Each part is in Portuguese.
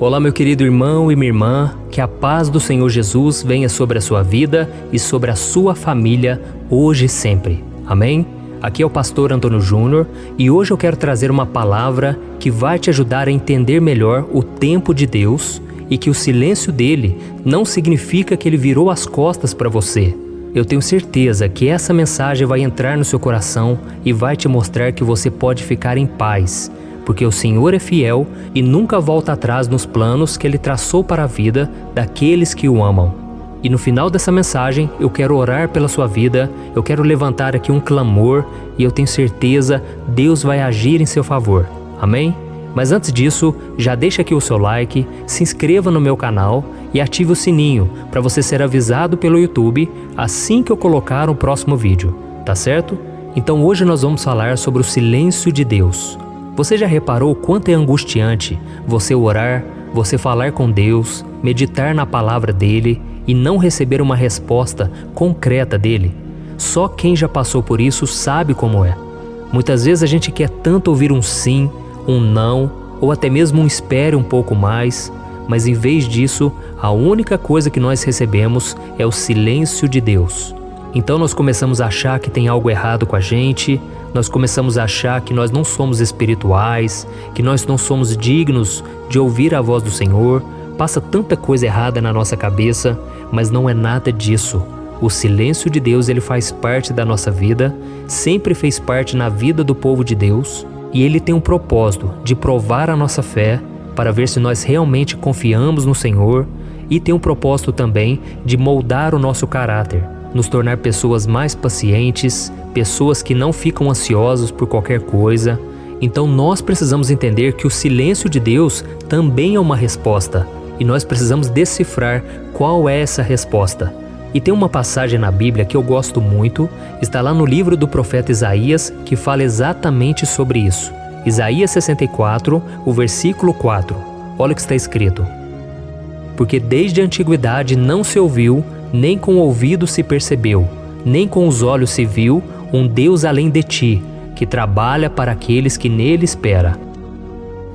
Olá, meu querido irmão e minha irmã, que a paz do Senhor Jesus venha sobre a sua vida e sobre a sua família, hoje e sempre. Amém? Aqui é o pastor Antônio Júnior e hoje eu quero trazer uma palavra que vai te ajudar a entender melhor o tempo de Deus e que o silêncio dele não significa que ele virou as costas para você. Eu tenho certeza que essa mensagem vai entrar no seu coração e vai te mostrar que você pode ficar em paz, porque o Senhor é fiel e nunca volta atrás nos planos que Ele traçou para a vida daqueles que o amam. E no final dessa mensagem, eu quero orar pela sua vida, eu quero levantar aqui um clamor e eu tenho certeza Deus vai agir em seu favor. Amém? Mas antes disso, já deixa aqui o seu like, se inscreva no meu canal e ative o sininho para você ser avisado pelo YouTube assim que eu colocar o próximo vídeo, tá certo? Então hoje nós vamos falar sobre o silêncio de Deus. Você já reparou o quanto é angustiante você orar, você falar com Deus, meditar na palavra dele e não receber uma resposta concreta dele? Só quem já passou por isso sabe como é. Muitas vezes a gente quer tanto ouvir um sim, um não, ou até mesmo um espere um pouco mais, mas em vez disso, a única coisa que nós recebemos é o silêncio de Deus. Então nós começamos a achar que tem algo errado com a gente, nós começamos a achar que nós não somos espirituais, que nós não somos dignos de ouvir a voz do Senhor. Passa tanta coisa errada na nossa cabeça, mas não é nada disso. O silêncio de Deus, ele faz parte da nossa vida, sempre fez parte na vida do povo de Deus, e ele tem um propósito de provar a nossa fé, para ver se nós realmente confiamos no Senhor, e tem um propósito também de moldar o nosso caráter, nos tornar pessoas mais pacientes, pessoas que não ficam ansiosos por qualquer coisa. Então nós precisamos entender que o silêncio de Deus também é uma resposta, e nós precisamos decifrar qual é essa resposta. E tem uma passagem na Bíblia que eu gosto muito, está lá no livro do profeta Isaías, que fala exatamente sobre isso. Isaías 64, o versículo 4. Olha o que está escrito: porque desde a antiguidade não se ouviu, nem com o ouvido se percebeu, nem com os olhos se viu um Deus além de ti, que trabalha para aqueles que nele esperam.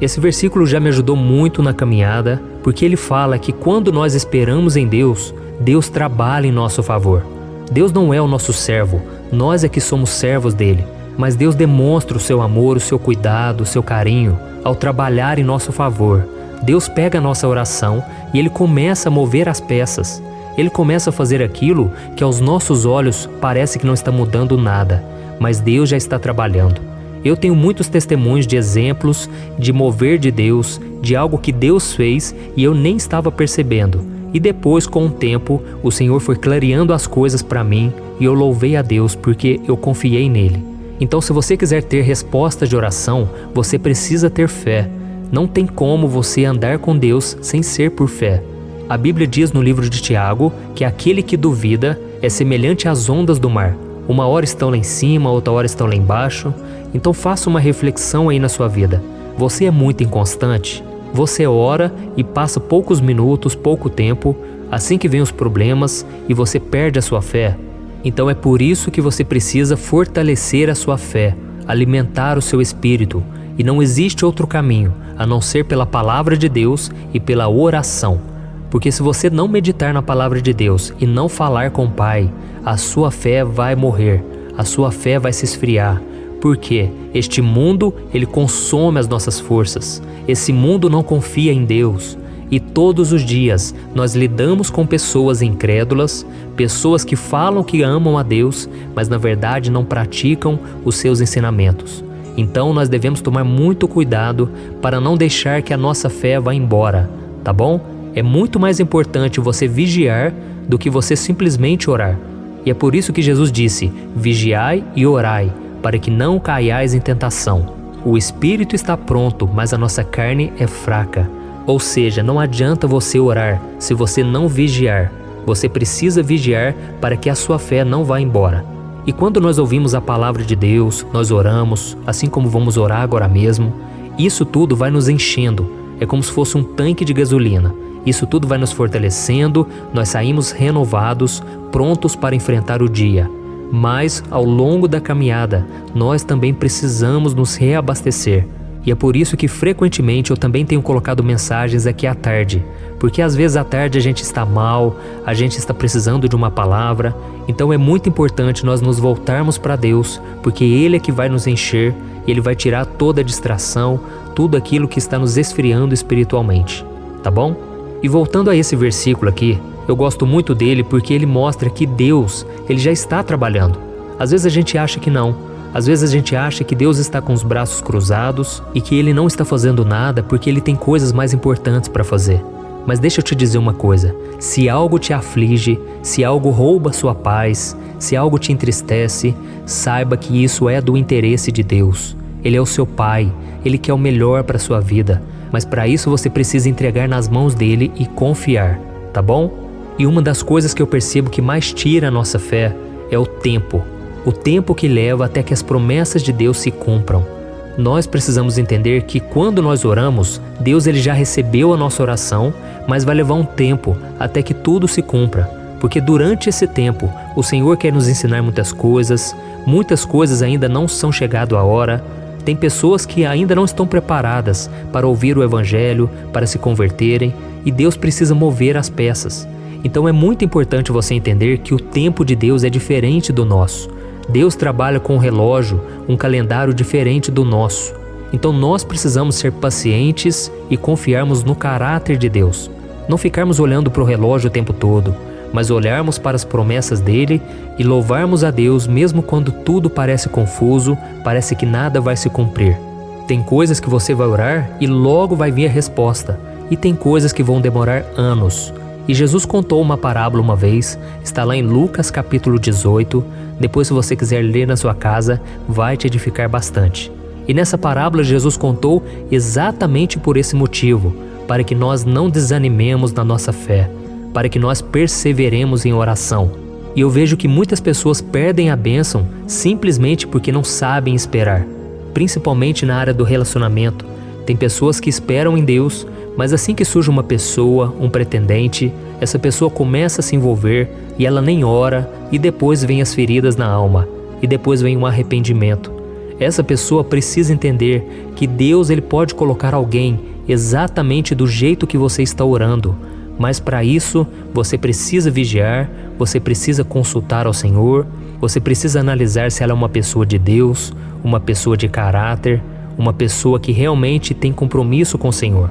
Esse versículo já me ajudou muito na caminhada, porque ele fala que quando nós esperamos em Deus, Deus trabalha em nosso favor. Deus não é o nosso servo, nós é que somos servos dele, mas Deus demonstra o seu amor, o seu cuidado, o seu carinho, ao trabalhar em nosso favor. Deus pega a nossa oração e Ele começa a mover as peças. Ele começa a fazer aquilo que aos nossos olhos parece que não está mudando nada, mas Deus já está trabalhando. Eu tenho muitos testemunhos de exemplos de mover de Deus, de algo que Deus fez e eu nem estava percebendo. E depois, com o tempo, o Senhor foi clareando as coisas para mim e eu louvei a Deus porque eu confiei nele. Então, se você quiser ter respostas de oração, você precisa ter fé. Não tem como você andar com Deus sem ser por fé. A Bíblia diz no livro de Tiago que aquele que duvida é semelhante às ondas do mar. Uma hora estão lá em cima, outra hora estão lá embaixo. Então faça uma reflexão aí na sua vida. Você é muito inconstante? Você ora e passa poucos minutos, pouco tempo, assim que vem os problemas e você perde a sua fé? Então é por isso que você precisa fortalecer a sua fé, alimentar o seu espírito. E não existe outro caminho, a não ser pela palavra de Deus e pela oração. Porque se você não meditar na palavra de Deus e não falar com o Pai, a sua fé vai morrer, a sua fé vai se esfriar. Porque este mundo, ele consome as nossas forças. Esse mundo não confia em Deus. E todos os dias nós lidamos com pessoas incrédulas, pessoas que falam que amam a Deus, mas na verdade não praticam os seus ensinamentos. Então nós devemos tomar muito cuidado para não deixar que a nossa fé vá embora, tá bom? É muito mais importante você vigiar do que você simplesmente orar. E é por isso que Jesus disse: vigiai e orai, para que não caiais em tentação. O espírito está pronto, mas a nossa carne é fraca. Ou seja, não adianta você orar se você não vigiar. Você precisa vigiar para que a sua fé não vá embora. E quando nós ouvimos a palavra de Deus, nós oramos, assim como vamos orar agora mesmo, isso tudo vai nos enchendo. É como se fosse um tanque de gasolina. Isso tudo vai nos fortalecendo, nós saímos renovados, prontos para enfrentar o dia. Mas, ao longo da caminhada, nós também precisamos nos reabastecer. E é por isso que frequentemente eu também tenho colocado mensagens aqui à tarde, porque às vezes à tarde a gente está mal, a gente está precisando de uma palavra, então é muito importante nós nos voltarmos para Deus, porque Ele é que vai nos encher, Ele vai tirar toda a distração, tudo aquilo que está nos esfriando espiritualmente, tá bom? E voltando a esse versículo aqui, eu gosto muito dele porque ele mostra que Deus, Ele já está trabalhando. Às vezes a gente acha que não. Às vezes a gente acha que Deus está com os braços cruzados e que Ele não está fazendo nada porque Ele tem coisas mais importantes para fazer. Mas deixa eu te dizer uma coisa, se algo te aflige, se algo rouba sua paz, se algo te entristece, saiba que isso é do interesse de Deus. Ele é o seu Pai, Ele quer o melhor para a sua vida, mas para isso você precisa entregar nas mãos dEle e confiar, tá bom? E uma das coisas que eu percebo que mais tira a nossa fé é o tempo que leva até que as promessas de Deus se cumpram. Nós precisamos entender que quando nós oramos, Deus ele já recebeu a nossa oração, mas vai levar um tempo até que tudo se cumpra, porque durante esse tempo o Senhor quer nos ensinar muitas coisas ainda não são chegado a hora. Tem pessoas que ainda não estão preparadas para ouvir o Evangelho, para se converterem, e Deus precisa mover as peças. Então é muito importante você entender que o tempo de Deus é diferente do nosso. Deus trabalha com um relógio, um calendário diferente do nosso. Então nós precisamos ser pacientes e confiarmos no caráter de Deus. Não ficarmos olhando para o relógio o tempo todo, mas olharmos para as promessas dele e louvarmos a Deus mesmo quando tudo parece confuso, parece que nada vai se cumprir. Tem coisas que você vai orar e logo vai vir a resposta, e tem coisas que vão demorar anos. E Jesus contou uma parábola uma vez, está lá em Lucas capítulo 18, depois se você quiser ler na sua casa, vai te edificar bastante. E nessa parábola Jesus contou exatamente por esse motivo, para que nós não desanimemos na nossa fé, para que nós perseveremos em oração. E eu vejo que muitas pessoas perdem a bênção simplesmente porque não sabem esperar, principalmente na área do relacionamento. Tem pessoas que esperam em Deus, mas assim que surge uma pessoa, um pretendente, essa pessoa começa a se envolver e ela nem ora, e depois vem as feridas na alma, e depois vem um arrependimento. Essa pessoa precisa entender que Deus ele pode colocar alguém exatamente do jeito que você está orando, mas para isso você precisa vigiar, você precisa consultar ao Senhor, você precisa analisar se ela é uma pessoa de Deus, uma pessoa de caráter, uma pessoa que realmente tem compromisso com o Senhor.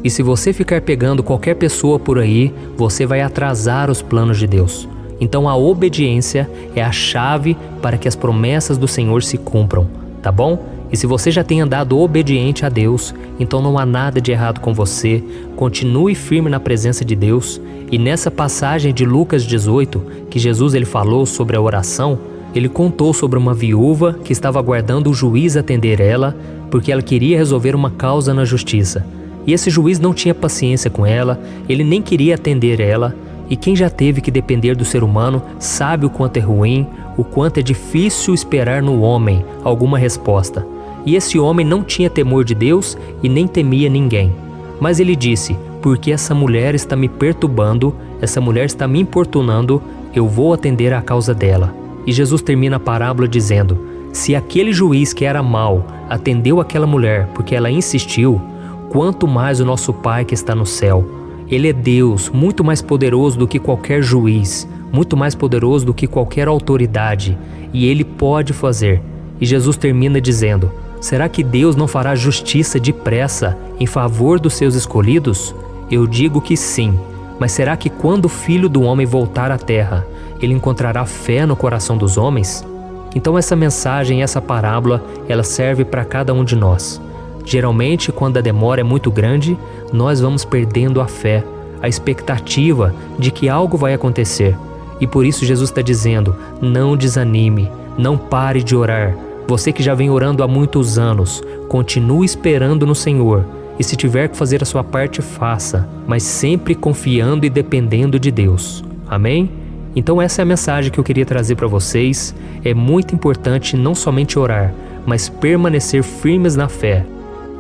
E se você ficar pegando qualquer pessoa por aí, você vai atrasar os planos de Deus. Então a obediência é a chave para que as promessas do Senhor se cumpram, tá bom? E se você já tem andado obediente a Deus, então não há nada de errado com você, continue firme na presença de Deus. E nessa passagem de Lucas 18, que Jesus ele falou sobre a oração, ele contou sobre uma viúva que estava aguardando o juiz atender ela, porque ela queria resolver uma causa na justiça. E esse juiz não tinha paciência com ela, ele nem queria atender ela, e quem já teve que depender do ser humano sabe o quanto é ruim, o quanto é difícil esperar no homem alguma resposta. E esse homem não tinha temor de Deus e nem temia ninguém. Mas ele disse, porque essa mulher está me perturbando, essa mulher está me importunando, eu vou atender à causa dela. E Jesus termina a parábola dizendo, se aquele juiz que era mau atendeu aquela mulher porque ela insistiu, quanto mais o nosso Pai que está no céu. Ele é Deus, muito mais poderoso do que qualquer juiz, muito mais poderoso do que qualquer autoridade, e Ele pode fazer. E Jesus termina dizendo, será que Deus não fará justiça depressa em favor dos seus escolhidos? Eu digo que sim, mas será que quando o Filho do Homem voltar à terra, Ele encontrará fé no coração dos homens? Então essa mensagem, essa parábola, ela serve para cada um de nós. Geralmente, quando a demora é muito grande, nós vamos perdendo a fé, a expectativa de que algo vai acontecer. E por isso Jesus está dizendo, não desanime, não pare de orar. Você que já vem orando há muitos anos, continue esperando no Senhor. E se tiver que fazer a sua parte, faça, mas sempre confiando e dependendo de Deus. Amém? Então essa é a mensagem que eu queria trazer para vocês. É muito importante não somente orar, mas permanecer firmes na fé.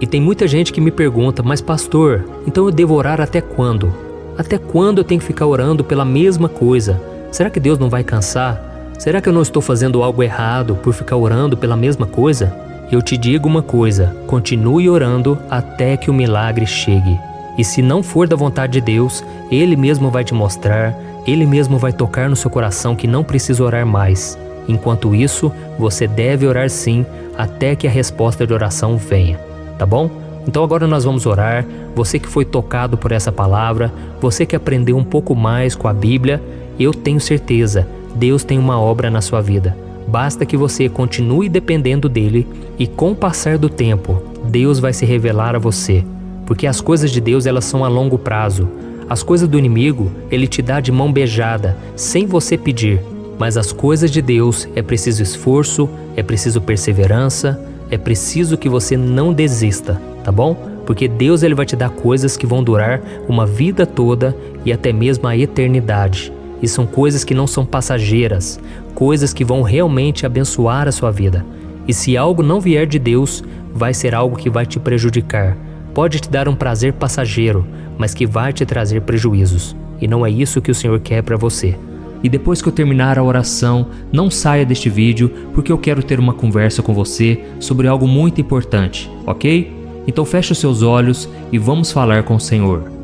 E tem muita gente que me pergunta, mas pastor, então eu devo orar até quando? Até quando eu tenho que ficar orando pela mesma coisa? Será que Deus não vai cansar? Será que eu não estou fazendo algo errado por ficar orando pela mesma coisa? Eu te digo uma coisa, continue orando até que o milagre chegue. E se não for da vontade de Deus, Ele mesmo vai te mostrar, Ele mesmo vai tocar no seu coração que não precisa orar mais. Enquanto isso, você deve orar sim, até que a resposta de oração venha, tá bom? Então agora nós vamos orar. Você que foi tocado por essa palavra, você que aprendeu um pouco mais com a Bíblia, eu tenho certeza, Deus tem uma obra na sua vida. Basta que você continue dependendo dele e com o passar do tempo, Deus vai se revelar a você. Porque as coisas de Deus, elas são a longo prazo. As coisas do inimigo, ele te dá de mão beijada, sem você pedir. Mas as coisas de Deus, é preciso esforço, é preciso perseverança, é preciso que você não desista, tá bom? Porque Deus, ele vai te dar coisas que vão durar uma vida toda e até mesmo a eternidade. E são coisas que não são passageiras, coisas que vão realmente abençoar a sua vida. E se algo não vier de Deus, vai ser algo que vai te prejudicar. Pode te dar um prazer passageiro, mas que vai te trazer prejuízos. E não é isso que o Senhor quer para você. E depois que eu terminar a oração, não saia deste vídeo, porque eu quero ter uma conversa com você sobre algo muito importante, ok? Então feche os seus olhos e vamos falar com o Senhor.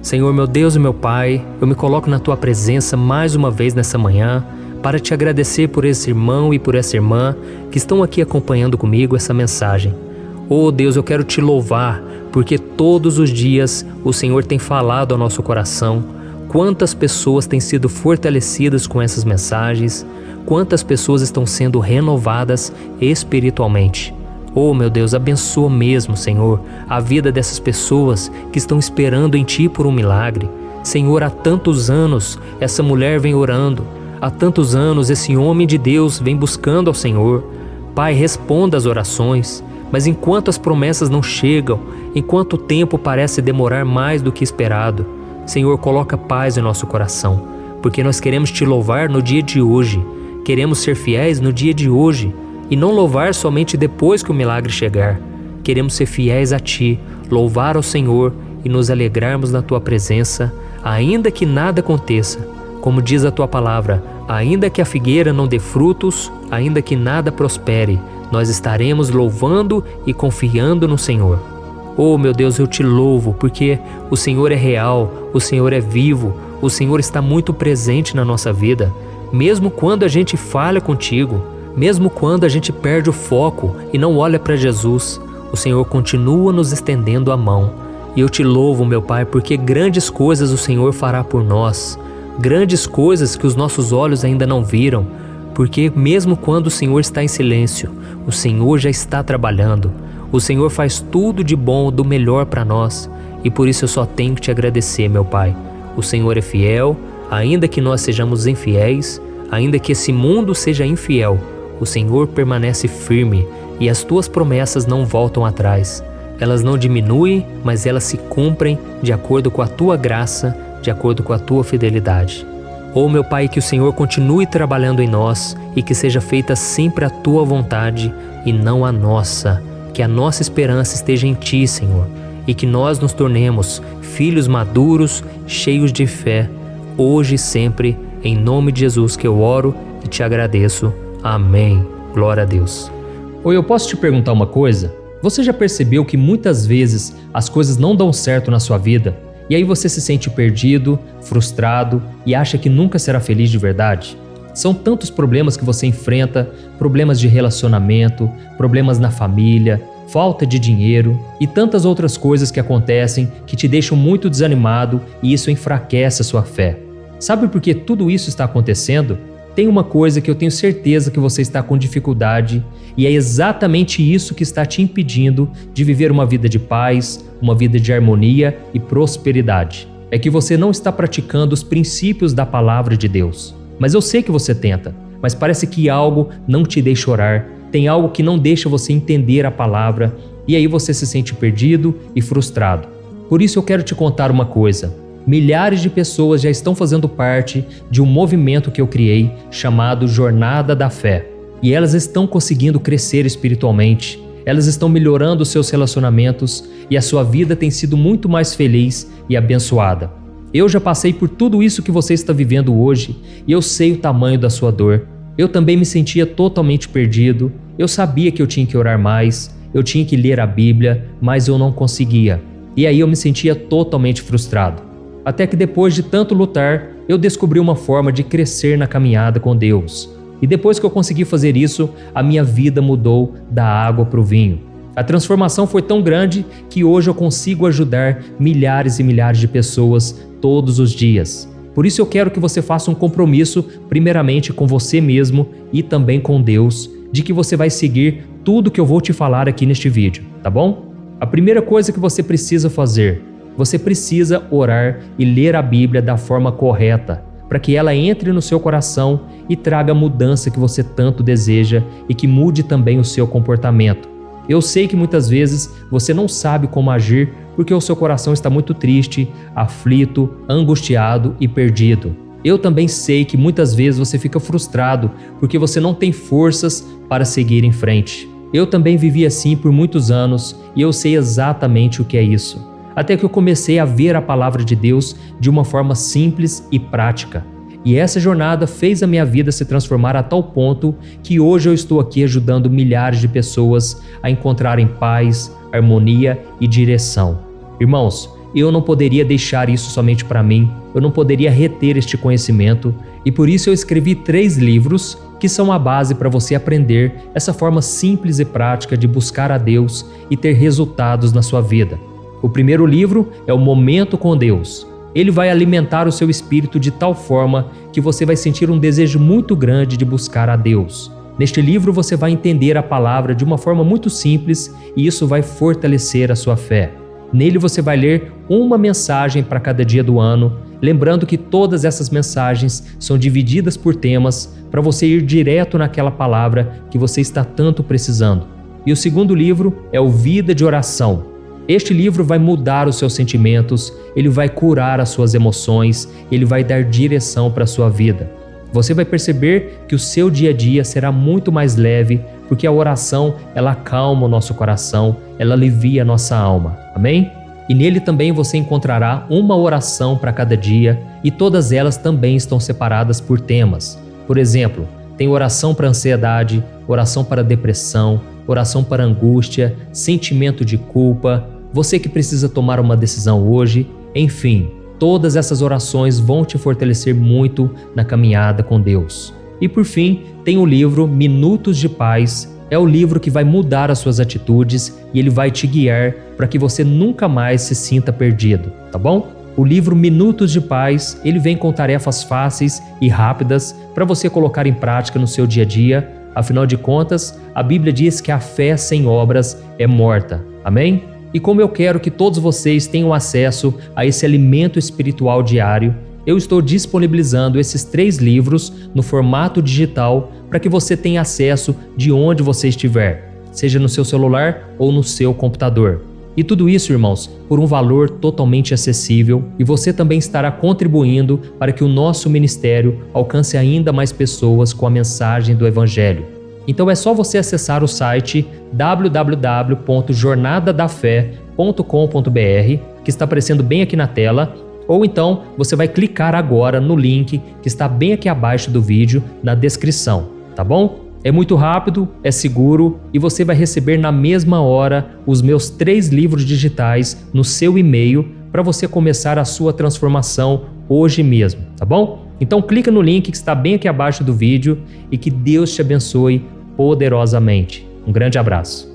Senhor, meu Deus e meu Pai, eu me coloco na Tua presença mais uma vez nessa manhã para te agradecer por esse irmão e por essa irmã que estão aqui acompanhando comigo essa mensagem. Oh Deus, eu quero te louvar, porque todos os dias o Senhor tem falado ao nosso coração. Quantas pessoas têm sido fortalecidas com essas mensagens, quantas pessoas estão sendo renovadas espiritualmente. Oh meu Deus, abençoa mesmo, Senhor, a vida dessas pessoas que estão esperando em Ti por um milagre. Senhor, há tantos anos essa mulher vem orando, há tantos anos esse homem de Deus vem buscando ao Senhor. Pai, responda às orações, mas enquanto as promessas não chegam, enquanto o tempo parece demorar mais do que esperado, Senhor, coloca paz em nosso coração, porque nós queremos Te louvar no dia de hoje, queremos ser fiéis no dia de hoje, e não louvar somente depois que o milagre chegar. Queremos ser fiéis a Ti, louvar ao Senhor e nos alegrarmos na Tua presença, ainda que nada aconteça. Como diz a Tua palavra, ainda que a figueira não dê frutos, ainda que nada prospere, nós estaremos louvando e confiando no Senhor. Oh meu Deus, eu Te louvo, porque o Senhor é real, o Senhor é vivo, o Senhor está muito presente na nossa vida, mesmo quando a gente falha contigo. Mesmo quando a gente perde o foco e não olha para Jesus, o Senhor continua nos estendendo a mão. E eu Te louvo, meu Pai, porque grandes coisas o Senhor fará por nós, grandes coisas que os nossos olhos ainda não viram, porque mesmo quando o Senhor está em silêncio, o Senhor já está trabalhando. O Senhor faz tudo de bom, do melhor para nós, e por isso eu só tenho que Te agradecer, meu Pai. O Senhor é fiel, ainda que nós sejamos infiéis, ainda que esse mundo seja infiel, o Senhor permanece firme e as Tuas promessas não voltam atrás. Elas não diminuem, mas elas se cumprem de acordo com a Tua graça, de acordo com a Tua fidelidade. Oh meu Pai, que o Senhor continue trabalhando em nós e que seja feita sempre a Tua vontade e não a nossa. Que a nossa esperança esteja em Ti, Senhor, e que nós nos tornemos filhos maduros, cheios de fé, hoje e sempre, em nome de Jesus que eu oro e Te agradeço. Amém. Glória a Deus. Oi, eu posso te perguntar uma coisa? Você já percebeu que muitas vezes as coisas não dão certo na sua vida e aí você se sente perdido, frustrado e acha que nunca será feliz de verdade? São tantos problemas que você enfrenta, problemas de relacionamento, problemas na família, falta de dinheiro e tantas outras coisas que acontecem que te deixam muito desanimado e isso enfraquece a sua fé. Sabe por que tudo isso está acontecendo? Tem uma coisa que eu tenho certeza que você está com dificuldade e é exatamente isso que está te impedindo de viver uma vida de paz, uma vida de harmonia e prosperidade. É que você não está praticando os princípios da palavra de Deus. Mas eu sei que você tenta, mas parece que algo não te deixa orar, tem algo que não deixa você entender a palavra e aí você se sente perdido e frustrado. Por isso eu quero te contar uma coisa. Milhares de pessoas já estão fazendo parte de um movimento que eu criei chamado Jornada da Fé. E elas estão conseguindo crescer espiritualmente, elas estão melhorando os seus relacionamentos e a sua vida tem sido muito mais feliz e abençoada. Eu já passei por tudo isso que você está vivendo hoje e eu sei o tamanho da sua dor. Eu também me sentia totalmente perdido. Eu sabia que eu tinha que orar mais, eu tinha que ler a Bíblia, mas eu não conseguia. E aí eu me sentia totalmente frustrado. Até que depois de tanto lutar, eu descobri uma forma de crescer na caminhada com Deus. E depois que eu consegui fazer isso, a minha vida mudou da água para o vinho. A transformação foi tão grande que hoje eu consigo ajudar milhares e milhares de pessoas todos os dias. Por isso eu quero que você faça um compromisso, primeiramente com você mesmo e também com Deus, de que você vai seguir tudo que eu vou te falar aqui neste vídeo, tá bom? A primeira coisa que você precisa fazer, você precisa orar e ler a Bíblia da forma correta, para que ela entre no seu coração e traga a mudança que você tanto deseja e que mude também o seu comportamento. Eu sei que muitas vezes você não sabe como agir porque o seu coração está muito triste, aflito, angustiado e perdido. Eu também sei que muitas vezes você fica frustrado porque você não tem forças para seguir em frente. Eu também vivi assim por muitos anos e eu sei exatamente o que é isso. Até que eu comecei a ver a palavra de Deus de uma forma simples e prática. E essa jornada fez a minha vida se transformar a tal ponto que hoje eu estou aqui ajudando milhares de pessoas a encontrarem paz, harmonia e direção. Irmãos, eu não poderia deixar isso somente para mim, eu não poderia reter este conhecimento e por isso eu escrevi 3 livros que são a base para você aprender essa forma simples e prática de buscar a Deus e ter resultados na sua vida. O primeiro livro é o Momento com Deus. Ele vai alimentar o seu espírito de tal forma que você vai sentir um desejo muito grande de buscar a Deus. Neste livro você vai entender a palavra de uma forma muito simples e isso vai fortalecer a sua fé. Nele você vai ler uma mensagem para cada dia do ano, lembrando que todas essas mensagens são divididas por temas para você ir direto naquela palavra que você está tanto precisando. E o segundo livro é o Vida de Oração. Este livro vai mudar os seus sentimentos, ele vai curar as suas emoções, ele vai dar direção para a sua vida. Você vai perceber que o seu dia a dia será muito mais leve, porque a oração, ela acalma o nosso coração, ela alivia a nossa alma. Amém? E nele também você encontrará uma oração para cada dia e todas elas também estão separadas por temas. Por exemplo, tem oração para ansiedade, oração para depressão, oração para angústia, sentimento de culpa, você que precisa tomar uma decisão hoje, enfim, todas essas orações vão te fortalecer muito na caminhada com Deus. E por fim, tem o livro Minutos de Paz, é o livro que vai mudar as suas atitudes e ele vai te guiar para que você nunca mais se sinta perdido, tá bom? O livro Minutos de Paz, ele vem com tarefas fáceis e rápidas para você colocar em prática no seu dia a dia. Afinal de contas, a Bíblia diz que a fé sem obras é morta. Amém? E como eu quero que todos vocês tenham acesso a esse alimento espiritual diário, eu estou disponibilizando esses 3 livros no formato digital para que você tenha acesso de onde você estiver, seja no seu celular ou no seu computador. E tudo isso, irmãos, por um valor totalmente acessível e você também estará contribuindo para que o nosso ministério alcance ainda mais pessoas com a mensagem do Evangelho. Então é só você acessar o site www.jornadadafé.com.br, que está aparecendo bem aqui na tela, ou então você vai clicar agora no link que está bem aqui abaixo do vídeo, na descrição, tá bom? É muito rápido, é seguro e você vai receber na mesma hora os meus 3 livros digitais no seu e-mail para você começar a sua transformação hoje mesmo, tá bom? Então clica no link que está bem aqui abaixo do vídeo e que Deus te abençoe poderosamente. Um grande abraço.